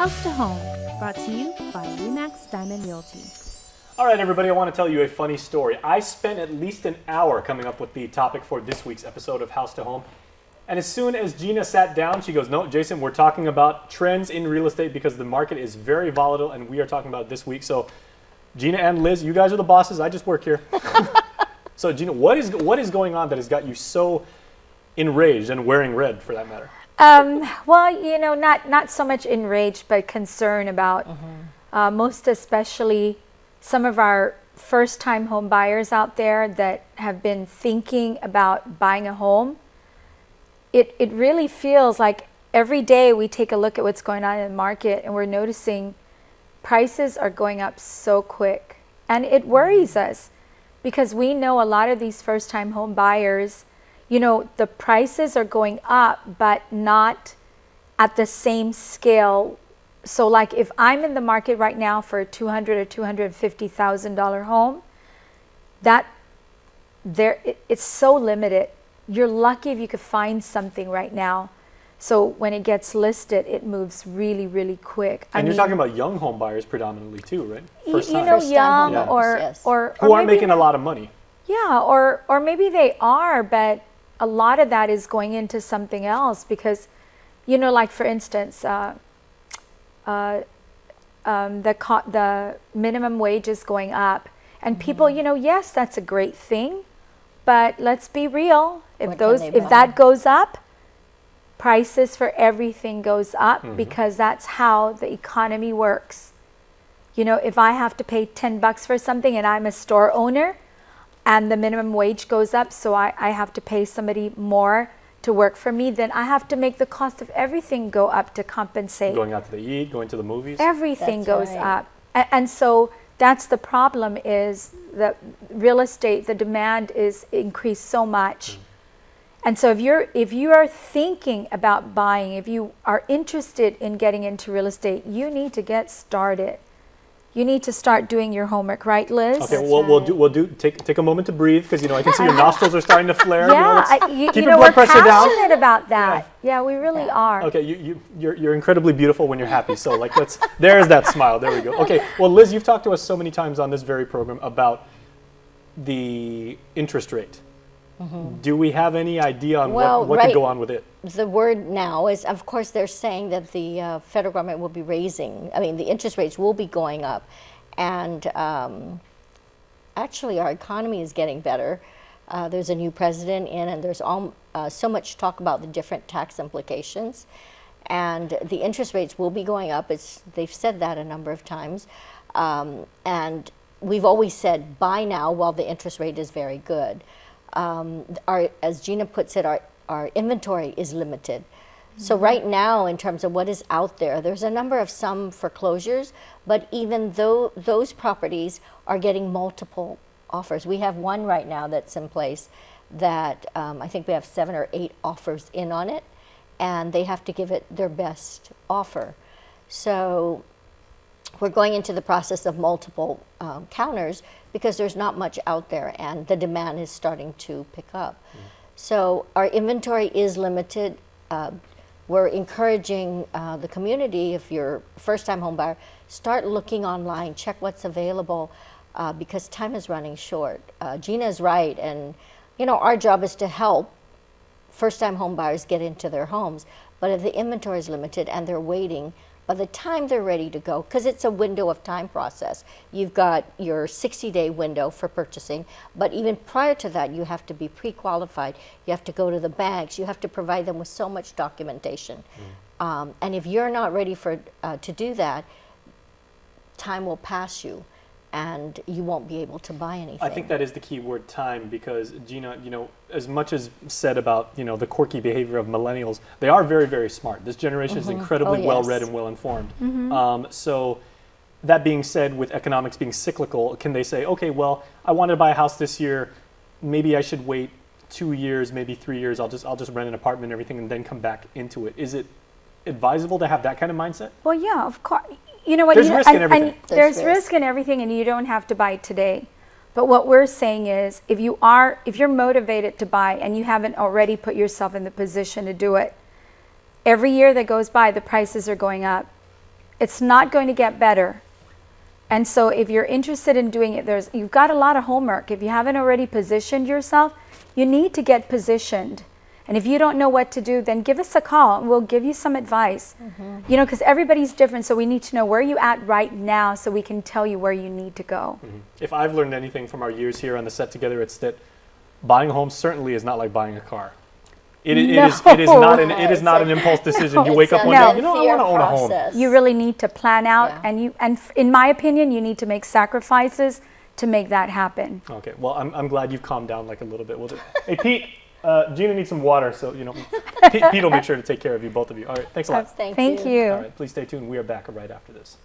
House to Home, brought to you by Remax Diamond Realty. All right, everybody, I want to tell you a funny story. I spent at least an hour coming up with the topic for this week's episode of House to Home. And as soon as Gina sat down, she goes, no, Jason, we're talking about trends in real estate because the market is very volatile, and we are talking about it this week. So Gina and Liz, you guys are the bosses. I just work here. So Gina, what is going on that has got you so enraged and wearing red, for that matter? Well, not so much enraged, but concerned about most especially some of our first-time home buyers out there that have been thinking about buying a home. It really feels like every day we take a look at what's going on in the market and we're noticing prices are going up so quick. And it worries us because we know a lot of these first-time home buyers, you know, the prices are going up, but not at the same scale. So like if I'm in the market right now for a $200,000 or $250,000 home, it's so limited. You're lucky if you could find something right now. So when it gets listed, it moves really, really quick. And you're talking about young home buyers predominantly too, right? Young or who aren't making a lot of money. Yeah, or maybe they are, but a lot of that is going into something else because, you know, like for instance, the minimum wage is going up, and people, you know, yes, that's a great thing, but let's be real. If that goes up, prices for everything goes up because that's how the economy works. You know, if I have to pay $10 for something and I'm a store owner and the minimum wage goes up, so I have to pay somebody more to work for me, then I have to make the cost of everything go up to compensate. Going out to eat, going to the movies. Everything goes up. And so that's the problem, is that real estate, the demand is increased so much. And so if you are thinking about buying, if you are interested in getting into real estate, you need to get started. You need to start doing your homework, right, Liz? Okay, we'll take a moment to breathe because, you know, I can see your nostrils are starting to flare. Yeah, keep your blood pressure down. We're passionate about that. Yeah, we really are. Okay, you're incredibly beautiful when you're happy. So like there's that smile. There we go. Okay, well, Liz, you've talked to us so many times on this very program about the interest rate. Do we have any idea on what could go on with it? The word now is, of course, they're saying that the federal government will be raising, the interest rates will be going up. And actually, our economy is getting better. There's a new president in, and there's so much talk about the different tax implications. And the interest rates will be going up. They've said that a number of times. And we've always said, buy now while the interest rate is very good. As Gina puts it, our inventory is limited. So right now, in terms of what is out there, there's a number of some foreclosures, but even though those properties are getting multiple offers. We have one right now that's in place that I think we have 7 or 8 offers in on it, and they have to give it their best offer. So we're going into the process of multiple counters because there's not much out there and the demand is starting to pick up. So our inventory is limited. We're encouraging the community, if you're a first-time home buyer, start looking online, check what's available because time is running short. Gina is right, and you know, our job is to help first-time home buyers get into their homes, but if the inventory is limited and they're waiting, by the time they're ready to go, because it's a window of time process, you've got your 60-day window for purchasing, but even prior to that, you have to be pre-qualified. You have to go to the banks. You have to provide them with so much documentation. And if you're not ready to do that, time will pass you, and you won't be able to buy anything. I think that is the key word, time, because Gina, you know, as much as said about, you know, the quirky behavior of millennials, they are very, very smart. This generation is incredibly well-read and well-informed. So that being said, with economics being cyclical, can they say, okay, well, I wanted to buy a house this year, maybe I should wait 2 years, maybe 3 years, I'll just rent an apartment and everything and then come back into it. Is it advisable to have that kind of mindset? Well, yeah, of course. You know what? There's risk in everything. There's risk in everything, and you don't have to buy today. But what we're saying is, if you're motivated to buy and you haven't already put yourself in the position to do it, every year that goes by, the prices are going up. It's not going to get better. And so if you're interested in doing it, you've got a lot of homework. If you haven't already positioned yourself, you need to get positioned. And if you don't know what to do, then give us a call and we'll give you some advice. You know, because everybody's different, so we need to know where you're at right now so we can tell you where you need to go. If I've learned anything from our years here on the set together, it's that buying a home certainly is not like buying a car. It is not an impulse decision. You wake up one day, you know, I want to own a home. You really need to plan out, and in my opinion, you need to make sacrifices to make that happen. Okay, well, I'm glad you've calmed down like a little bit. Hey, Pete, Gina needs some water, so, you know, Pete will make sure to take care of you, both of you. All right, thanks a lot. Thank you. you. All right, please stay tuned. We are back right after this.